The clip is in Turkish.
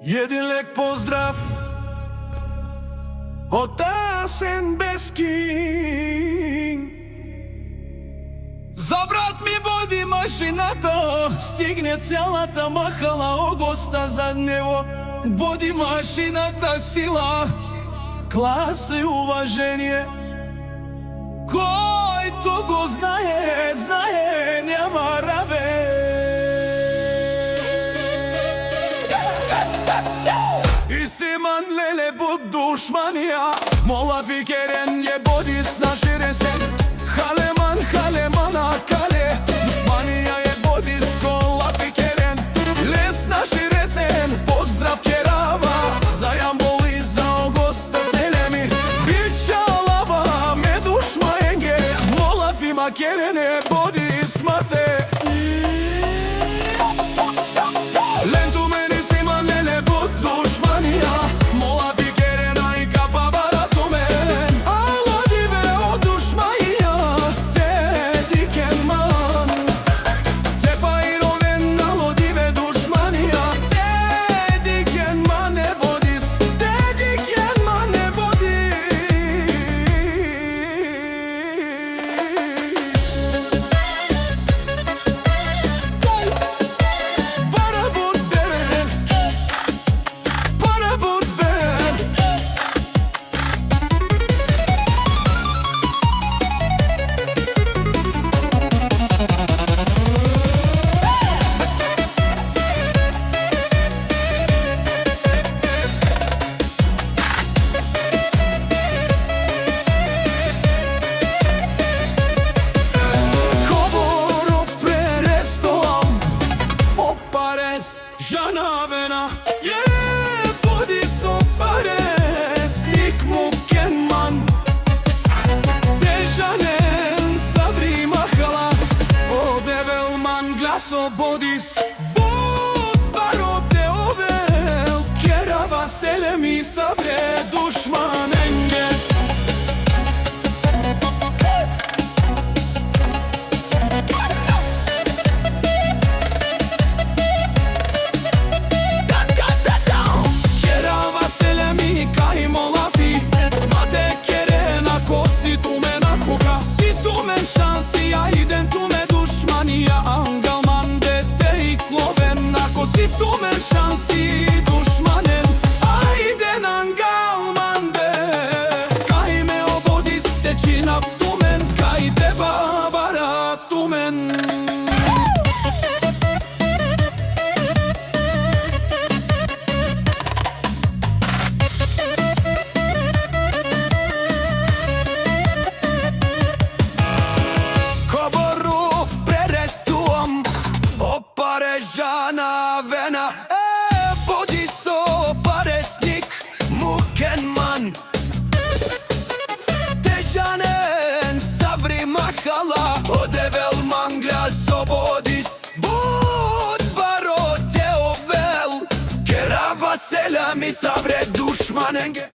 Един лек поздрав од Асен Бескин. За брат ми води машината, стигне цялата махала, огоста за него. Води машината сила, класа и уважение. Който го знае, знае, няма равен. Симан леле буд душмания, мола фикерен je bodis na širesen. Haleman, halemana kale, dušmanija je bodis kola fikeren. Les na širesen, pozdrav kerava, zajam boli za ogosta selemi. Bića lava, me dušma enge, mola fima kerene, bodis mate. Žana vena, bodis oparesnik mukenman. Težanen savri mahala, odevelman glaso bodis. Bud barote ovel, kerava selemi savre dušmanenge. Šansi, ja idem tu me dušmanija, angalman de te i kloven. Ako si tu men šansi dušmanen, a iden angalman de. Kaj me obodi stečina v tumen, kaj teba bara tumen. Žana vena, bodis oparesnik mukenman. Težanen savri mahala, odevelman glaso bodis. Bud barote ovel, kerava selami savre dušmanenge.